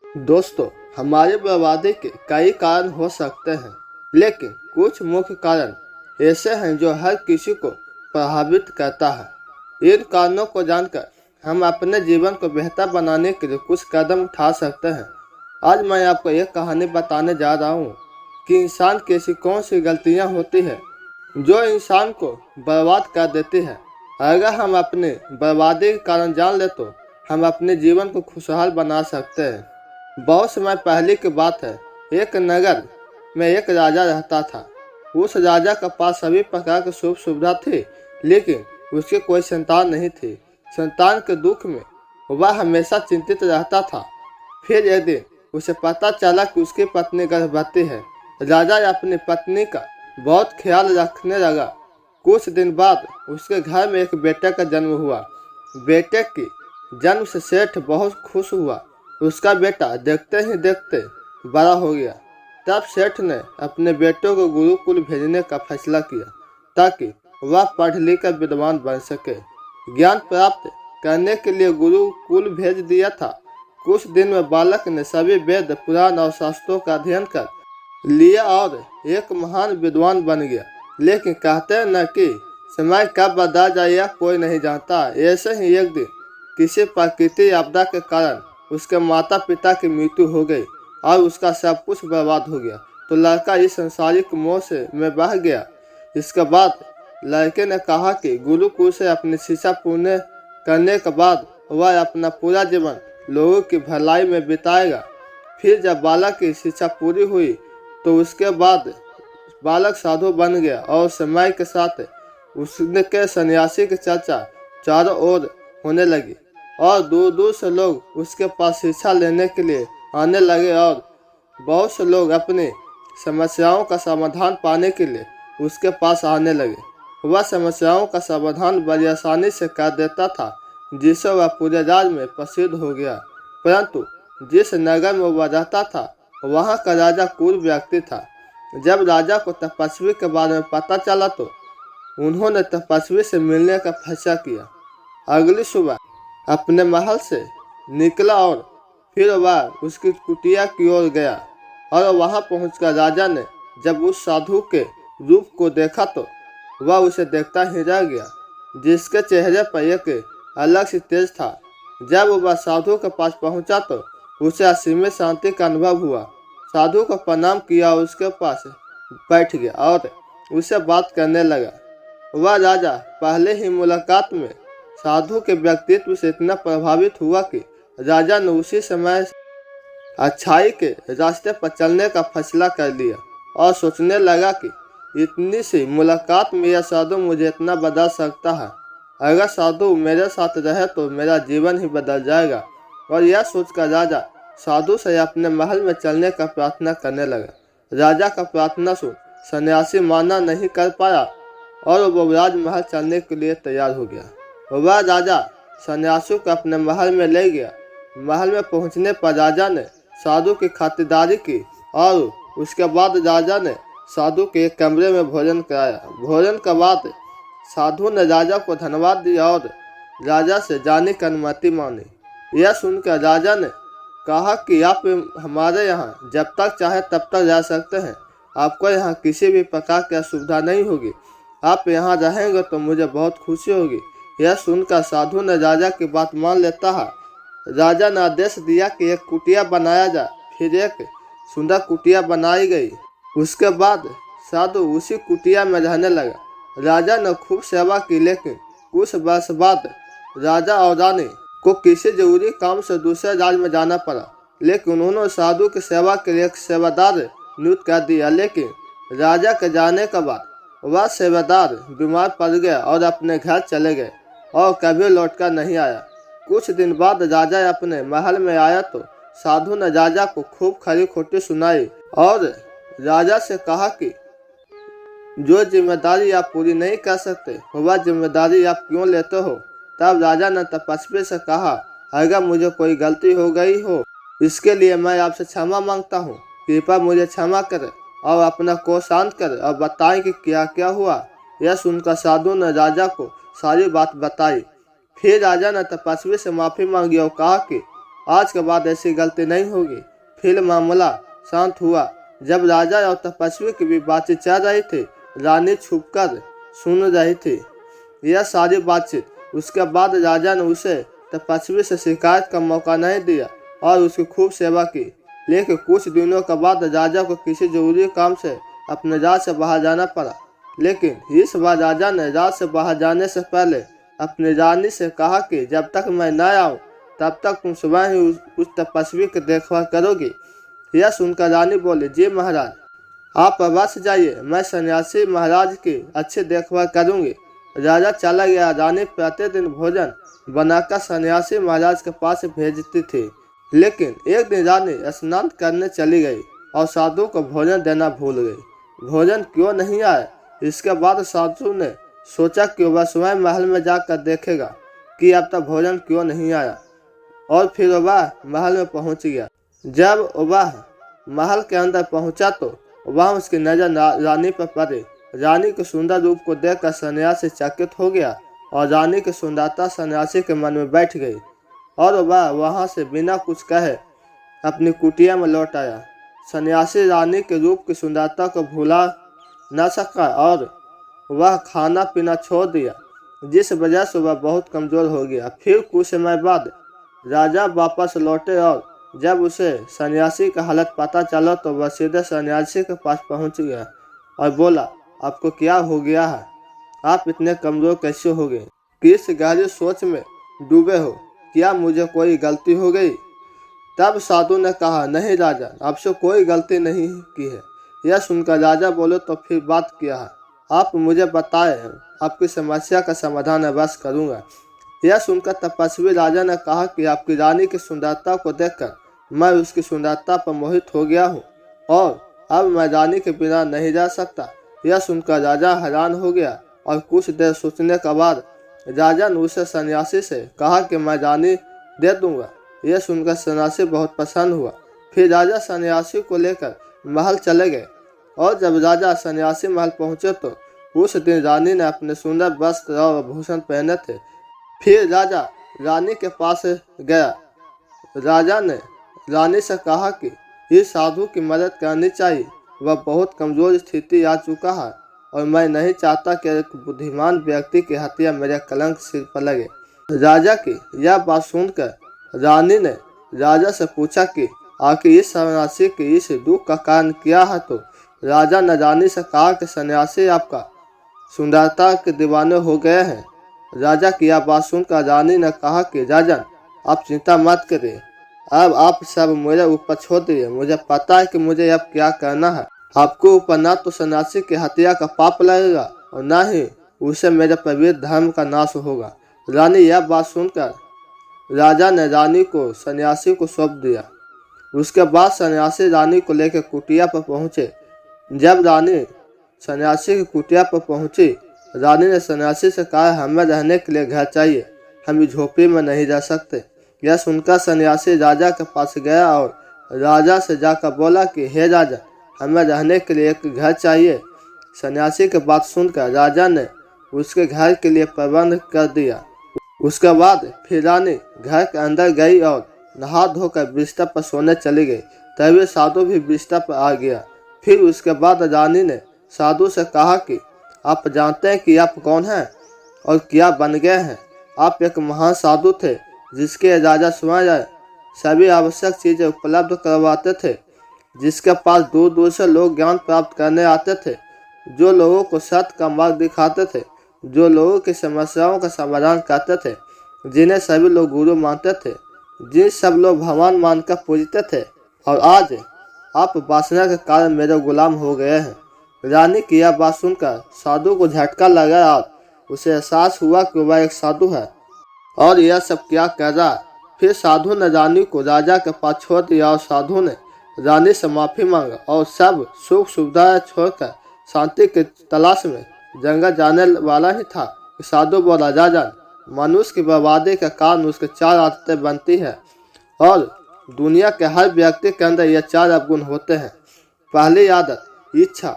दोस्तों, हमारी बर्बादी के कई कारण हो सकते हैं, लेकिन कुछ मुख्य कारण ऐसे हैं जो हर किसी को प्रभावित करता है। इन कारणों को जानकर हम अपने जीवन को बेहतर बनाने के लिए कुछ कदम उठा सकते हैं। आज मैं आपको एक कहानी बताने जा रहा हूँ कि इंसान की ऐसी कौन सी गलतियाँ होती है जो इंसान को बर्बाद कर देती है। अगर हम अपने बर्बादी के कारण जान ले तो हम अपने जीवन को खुशहाल बना सकते हैं। बहुत समय पहले की बात है। एक नगर में एक राजा रहता था। उस राजा के पास सभी प्रकार की सुख सुविधा थी, लेकिन उसकी कोई संतान नहीं थी। संतान के दुख में वह हमेशा चिंतित रहता था। फिर एक दिन उसे पता चला कि उसकी पत्नी गर्भवती है। राजा अपनी पत्नी का बहुत ख्याल रखने लगा। कुछ दिन बाद उसके घर में एक बेटे का जन्म हुआ। बेटे की जन्म से सेठ बहुत खुश हुआ। उसका बेटा देखते ही देखते बड़ा हो गया। तब सेठ ने अपने बेटों को गुरुकुल भेजने का फैसला किया ताकि वह पढ़ लिख कर विद्वान बन सके। ज्ञान प्राप्त करने के लिए गुरुकुल भेज दिया था। कुछ दिन में बालक ने सभी वेद पुराण और शास्त्रों का अध्ययन कर लिया और एक महान विद्वान बन गया। लेकिन कहते हैं न कि समय कब बदल जाए यह कोई नहीं जानता। ऐसे ही एक दिन किसी प्राकृतिक आपदा के कारण उसके माता पिता की मृत्यु हो गई और उसका सब कुछ बर्बाद हो गया। तो लड़का इस संसारिक मोह में बह गया। इसके बाद लड़के ने कहा कि गुरुकुल से अपनी शिक्षा पूर्ण करने के बाद वह अपना पूरा जीवन लोगों की भलाई में बिताएगा। फिर जब बालक की शिक्षा पूरी हुई तो उसके बाद बालक साधु बन गया और समय के साथ उसके सन्यासी की चर्चा चारों ओर होने लगी और दूर दूर से लोग उसके पास शिक्षा लेने के लिए आने लगे और बहुत से लोग अपनी समस्याओं का समाधान पाने के लिए उसके पास आने लगे। वह समस्याओं का समाधान बड़ी आसानी से कर देता था, जिससे वह पूरे राज्य में प्रसिद्ध हो गया। परंतु जिस नगर में वह रहता था वहाँ का राजा क्रूर व्यक्ति था। जब राजा को तपस्वी के बारे में पता चला तो उन्होंने तपस्वी से मिलने का फैसला किया। अगली सुबह अपने महल से निकला और फिर वह उसकी कुटिया की ओर गया और वहां पहुंचकर राजा ने जब उस साधु के रूप को देखा तो वह उसे देखता ही रह गया, जिसके चेहरे पर एक अलग सी तेज था। जब वह साधु के पास पहुंचा तो उसे असीमित शांति का अनुभव हुआ। साधु को प्रणाम किया और उसके पास बैठ गया और उससे बात करने लगा। वह राजा पहले ही मुलाकात में साधु के व्यक्तित्व से इतना प्रभावित हुआ कि राजा ने उसी समय अच्छाई के रास्ते पर चलने का फैसला कर लिया और सोचने लगा कि इतनी सी मुलाकात में यह साधु मुझे इतना बदल सकता है। अगर साधु मेरे साथ रहे तो मेरा जीवन ही बदल जाएगा। और यह सोचकर राजा साधु से अपने महल में चलने का प्रार्थना करने लगा। राजा का प्रार्थना सुन सन्यासी माना नहीं कर पाया और वो राजमहल चलने के लिए तैयार हो गया। वह राजा सन्यासी को अपने महल में ले गया। महल में पहुंचने पर राजा ने साधु की खातिरदारी की और उसके बाद राजा ने साधु के एक कमरे में भोजन कराया। भोजन के बाद साधु ने राजा को धन्यवाद दिया और राजा से जाने की अनुमति मांगी। यह सुनकर राजा ने कहा कि आप हमारे यहाँ जब तक चाहे तब तक रह सकते हैं। आपको यहाँ किसी भी प्रकार की असुविधा नहीं होगी। आप यहाँ रहेंगे तो मुझे बहुत खुशी होगी। यह सुनकर साधु ने राजा की बात मान लेता है। राजा ने आदेश दिया कि एक कुटिया बनाया जाए। फिर एक सुंदर कुटिया बनाई गई। उसके बाद साधु उसी कुटिया में रहने लगा। राजा ने खूब सेवा की, लेकिन कुछ वर्ष बाद राजा और रानी को किसी जरूरी काम से दूसरे राज्य में जाना पड़ा। लेकिन उन्होंने साधु की सेवा के लिए एक सेवादार नियुक्त कर दिया। लेकिन राजा के जाने के बाद वह सेवादार बीमार पड़ गया और अपने घर चले गए और कभी लौटकर नहीं आया। कुछ दिन बाद राजा अपने महल में आया तो साधु ने राजा को खूब खरी खोटी सुनाई और राजा से कहा कि जो जिम्मेदारी आप पूरी नहीं कर सकते वह जिम्मेदारी आप क्यों लेते हो। तब राजा ने तपस्वी से कहा, अगर मुझे कोई गलती हो गई हो इसके लिए मैं आपसे क्षमा मांगता हूँ। कृपया मुझे क्षमा करें और अपना क्रोध शांत करें और बताएं कि क्या क्या हुआ। यह सुनकर साधु ने राजा को सारी बात बताई। फिर राजा ने तपस्वी से माफ़ी मांगी और कहा कि आज के बाद ऐसी गलती नहीं होगी। फिर मामला शांत हुआ। जब राजा और तपस्वी की भी बातचीत चल रही थी, रानी छुपकर सुन रही थी यह सारी बातचीत। उसके बाद राजा ने उसे तपस्वी से शिकायत का मौका नहीं दिया और उसकी खूब सेवा की। लेकिन कुछ दिनों के बाद राजा को किसी जरूरी काम से अपने राज्य से बाहर जाना पड़ा। लेकिन इस बार राजा ने राज्य से बाहर जाने से पहले अपनी रानी से कहा कि जब तक मैं न आऊं तब तक तुम सुबह ही उस तपस्वी की देखभाल करोगी। यह सुनकर रानी बोली, जी महाराज, आप अवश्य से जाइए, मैं सन्यासी महाराज की अच्छी देखभाल करूंगी। राजा चला गया। रानी प्रतिदिन भोजन बनाकर सन्यासी महाराज के पास भेजती थी। लेकिन एक दिन रानी स्नान करने चली गई और साधु को भोजन देना भूल गई। भोजन क्यों नहीं आया? इसके बाद साधु ने सोचा कि वह स्वयं महल में जाकर देखेगा कि अब तक भोजन क्यों नहीं आया, और फिर वह महल में पहुंच गया। जब वह महल के अंदर पहुंचा तो वह उसकी नजर रानी पर पड़ी। रानी के सुंदर रूप को देखकर सन्यासी चकित हो गया और रानी की सुंदरता सन्यासी के मन में बैठ गई और वह वहां से बिना कुछ कहे अपनी कुटिया में लौट आया। सन्यासी रानी के रूप की सुंदरता को भुला न सका और वह खाना पीना छोड़ दिया, जिस वजह से वह बहुत कमजोर हो गया। फिर कुछ समय बाद राजा वापस लौटे और जब उसे सन्यासी का हालत पता चला तो वह सीधे सन्यासी के पास पहुंच गया और बोला, आपको क्या हो गया है? आप इतने कमजोर कैसे हो गए? किस गहरी सोच में डूबे हो? क्या मुझे कोई गलती हो गई? तब साधु ने कहा, नहीं राजा, आपसे कोई गलती नहीं की है। यह सुनकर राजा बोले, तो फिर बात क्या है? आप मुझे बताए, आपकी समस्या का समाधान अवश्य करूंगा। यह सुनकर तपस्वी राजा ने कहा कि आपकी रानी की सुंदरता को देखकर मैं उसकी सुंदरता पर मोहित हो गया हूँ और अब मैं रानी के बिना नहीं रह सकता। यह सुनकर राजा हैरान हो गया और कुछ देर सोचने के बाद राजा ने उसे सन्यासी से कहा कि मैं रानी दे दूंगा। यह सुनकर सन्यासी बहुत प्रसन्न हुआ। फिर राजा सन्यासी को लेकर महल चले गए और जब राजा सन्यासी महल पहुंचे तो उस दिन रानी ने अपने सुंदर वस्त्र और भूषण पहने थे। फिर राजा रानी के पास गया। राजा ने रानी से कहा कि इस साधु की मदद करनी चाहिए, वह बहुत कमजोर स्थिति आ चुका है और मैं नहीं चाहता कि एक बुद्धिमान व्यक्ति की हत्या मेरे कलंक सिर पर लगे। राजा की यह बात सुनकर रानी ने राजा से पूछा कि आखिर इस सन्यासी के इस दुख का कारण क्या है। तो राजा ने रानी से कहा कि सन्यासी आपका सुंदरता के दीवाने हो गए हैं। राजा की यह बात सुनकर रानी ने कहा कि राजन, आप चिंता मत करिए, अब आप सब मेरे ऊपर छोड़ दिए। मुझे पता है कि मुझे अब क्या करना है। आपको ऊपर न तो सन्यासी की हत्या का पाप लगेगा और न ही उसे मेरे पवित्र धर्म का नाश होगा। रानी यह बात सुनकर राजा ने रानी को सन्यासी को सौंप दिया। उसके बाद सन्यासी रानी को लेकर कुटिया पर पहुंचे। जब रानी सन्यासी की कुटिया पर पहुंची, रानी ने सन्यासी से कहा, हमें रहने के लिए घर चाहिए, हम इस झोपड़ी में नहीं रह सकते। यह सुनकर सन्यासी राजा के पास गया और राजा से जाकर बोला कि हे राजा, हमें रहने के लिए एक घर चाहिए। सन्यासी की बात सुनकर राजा ने उसके घर के लिए प्रबंध कर दिया। उसके बाद फिर रानी घर के अंदर गई और नहा धोकर बिस्तर पर सोने चली गई। तभी साधु भी बिस्तर पर आ गया। फिर उसके बाद रानी ने साधु से कहा कि आप जानते हैं कि आप कौन हैं और क्या बन गए हैं। आप एक महान साधु थे जिसके राजा स्वयं सभी आवश्यक चीजें उपलब्ध करवाते थे, जिसके पास दूर दूर से लोग ज्ञान प्राप्त करने आते थे, जो लोगों को सत्य का मार्ग दिखाते थे, जो लोगों की समस्याओं का समाधान करते थे, जिन्हें सभी लोग गुरु मानते थे, जिन सब लोग भगवान मानकर पूजते थे। और आज आप वासना के कारण मेरे गुलाम हो गए हैं। रानी की यह बात सुनकर साधु को झटका लगा और उसे एहसास हुआ कि वह एक साधु है और यह सब क्या कर रहा। फिर साधु ने रानी को राजा के पास छोड़ दिया और साधु ने रानी से माफी मांगा और सब सुख सुविधाएं छोड़कर शांति की तलाश में जंगल जाने वाला ही था। साधु बोला, राजन, मनुष्य की बर्बादी के कारण उसके 4 आदतें बनती है और दुनिया के हर व्यक्ति के अंदर यह 4 अवगुण होते हैं। पहली आदत, इच्छा,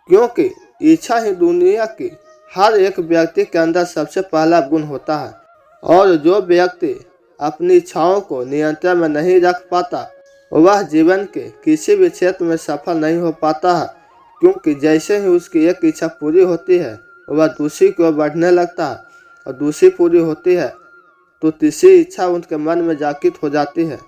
क्योंकि इच्छा ही दुनिया की हर एक व्यक्ति के अंदर सबसे पहला गुण होता है। और जो व्यक्ति अपनी इच्छाओं को नियंत्रण में नहीं रख पाता वह जीवन के किसी भी क्षेत्र में सफल नहीं हो पाता है, क्योंकि जैसे ही उसकी एक इच्छा पूरी होती है वह दूसरी की ओर बढ़ने लगता है और दूसरी पूरी होती है तो तीसरी इच्छा उनके मन में जागृत हो जाती है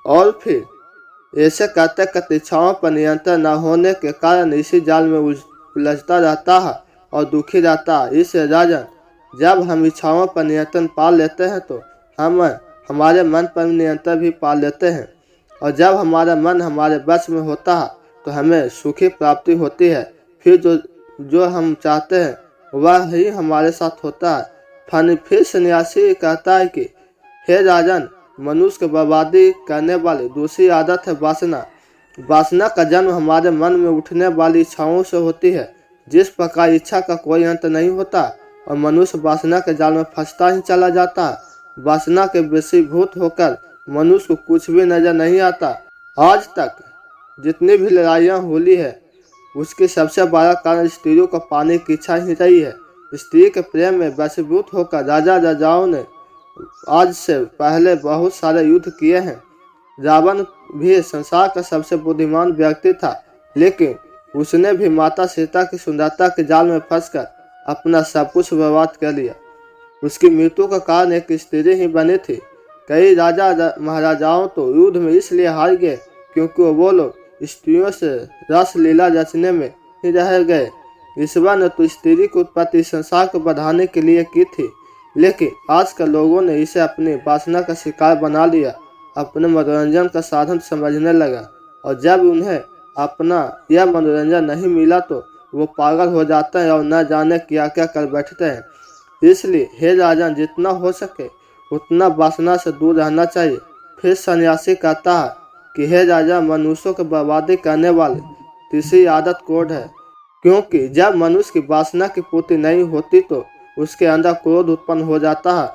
और फिर ऐसे करते करते इच्छाओं पर नियंत्रण न होने के कारण इसी जाल में उलझता रहता है और दुखी रहता है। इस राजन, जब हम इच्छाओं पर नियंत्रण पा लेते हैं तो हम हमारे मन पर नियंत्रण भी पा लेते हैं और जब हमारा मन हमारे बस में होता है तो हमें सुखी प्राप्ति होती है। फिर जो हम चाहते हैं वह ही हमारे साथ होता है। फिर सन्यासी कहता है कि हे राजन, मनुष्य को बर्बादी करने वाली दूसरी आदत है वासना। वासना का जन्म हमारे मन में उठने वाली इच्छाओं से होती है। जिस प्रकार इच्छा का कोई अंत नहीं होता और मनुष्य वासना के जाल में फंसता ही चला जाता है। वासना के वशीभूत होकर मनुष्य को कुछ भी नजर नहीं आता। आज तक जितनी भी लड़ाइयाँ हुई है उसकी सबसे बड़ा कारण स्त्रियों को पाने की इच्छा ही रही है। स्त्री के प्रेम में वशीभूत होकर राजा राजाओं ने आज से पहले बहुत सारे युद्ध किए हैं। रावण भी संसार का सबसे बुद्धिमान व्यक्ति था, लेकिन उसने भी माता सीता की सुंदरता के जाल में फंसकर अपना सब कुछ बर्बाद कर लिया। उसकी मृत्यु का कारण एक स्त्री ही बनी थी। कई राजा महाराजाओं तो युद्ध में इसलिए हार गए क्योंकि वो लोग स्त्रियों से रस लीला रचने में ही रह गए। ईश्वर ने तो स्त्री की उत्पत्ति संसार को बढ़ाने के लिए की थी, लेकिन आजकल लोगों ने इसे अपनी वासना का शिकार बना लिया, अपने मनोरंजन का साधन समझने लगा और जब उन्हें अपना यह मनोरंजन नहीं मिला तो वो पागल हो जाते हैं और न जाने क्या क्या कर बैठते हैं। इसलिए हे राजन, जितना हो सके उतना वासना से दूर रहना चाहिए। फिर सन्यासी कहता है कि हे राजा, मनुष्यों को बर्बादी करने वाली तीसरी आदत क्रोध है, क्योंकि जब मनुष्य की वासना की पूर्ति नहीं होती तो उसके अंदर क्रोध उत्पन्न हो जाता है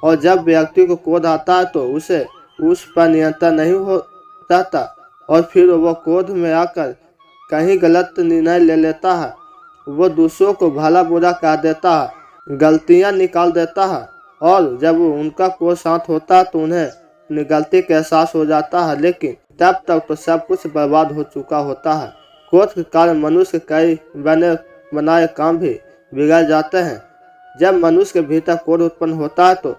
और जब व्यक्ति को क्रोध आता है तो उसे उस पर नियंत्रण नहीं हो रहता और फिर वो क्रोध में आकर कहीं गलत निर्णय ले लेता है। वो दूसरों को भला बुरा कह देता है, गलतियां निकाल देता है और जब उनका क्रोध शांत होता है तो उन्हें अपनी गलती का एहसास हो जाता है, लेकिन तब तक तो सब कुछ बर्बाद हो चुका होता है। क्रोध के कारण मनुष्य के कई बने बनाए काम भी बिगड़ जाते हैं। जब मनुष्य के भीतर क्रोध उत्पन्न होता है तो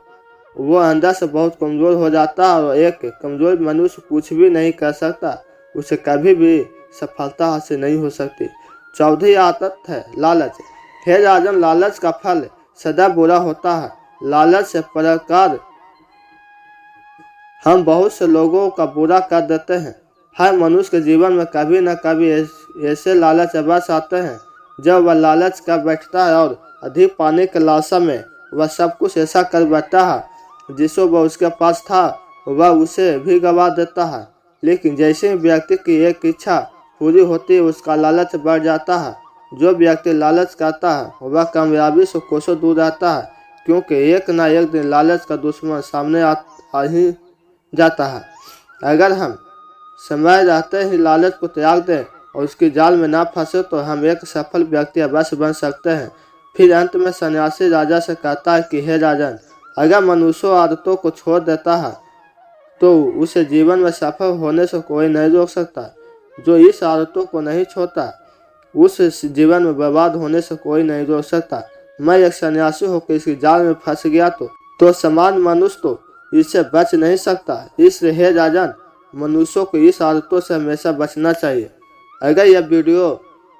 वो अंदर से बहुत कमजोर हो जाता है और एक कमजोर मनुष्य कुछ भी नहीं कर सकता, उसे कभी भी सफलता हासिल नहीं हो सकती। चौथी आदत है लालच। हे राजन, लालच का फल सदा बुरा होता है। लालच से प्रकार हम बहुत से लोगों का बुरा कर देते हैं। हर मनुष्य के जीवन में कभी न कभी ऐसे लालच अवश्य आते हैं जब वह लालच कर बैठता है और अधिक पाने के लालसा में वह सब कुछ ऐसा कर बैठता है जिसको वह उसके पास था वह उसे भी गवा देता है। लेकिन जैसे ही व्यक्ति की एक इच्छा पूरी होती है उसका लालच बढ़ जाता है। जो व्यक्ति लालच करता है वह कामयाबी से कोसों दूर रहता है, क्योंकि एक न एक दिन लालच का दुश्मन सामने आ ही जाता है। अगर हम समय रहते ही लालच को त्याग दें और उसके जाल में ना फंसे तो हम एक सफल व्यक्ति अवश्य बन सकते हैं। फिर अंत में सन्यासी राजा से कहता है कि हे राजन, अगर मनुष्य आदतों को छोड़ देता है तो उसे जीवन में सफल होने से कोई नहीं रोक सकता। जो इस आदतों को नहीं छोड़ता उस जीवन में बर्बाद होने से कोई नहीं रोक सकता। मैं एक सन्यासी होकर इसके जाल में फंस गया तो समान मनुष्य तो इससे बच नहीं सकता। इसलिए हे राजन, मनुष्यों को इस आदतों से हमेशा बचना चाहिए। अगर यह वीडियो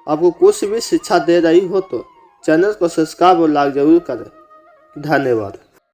आपको कुछ भी शिक्षा दे रही हो तो चैनल को सब्सक्राइब और लाइक जरूर करें। धन्यवाद।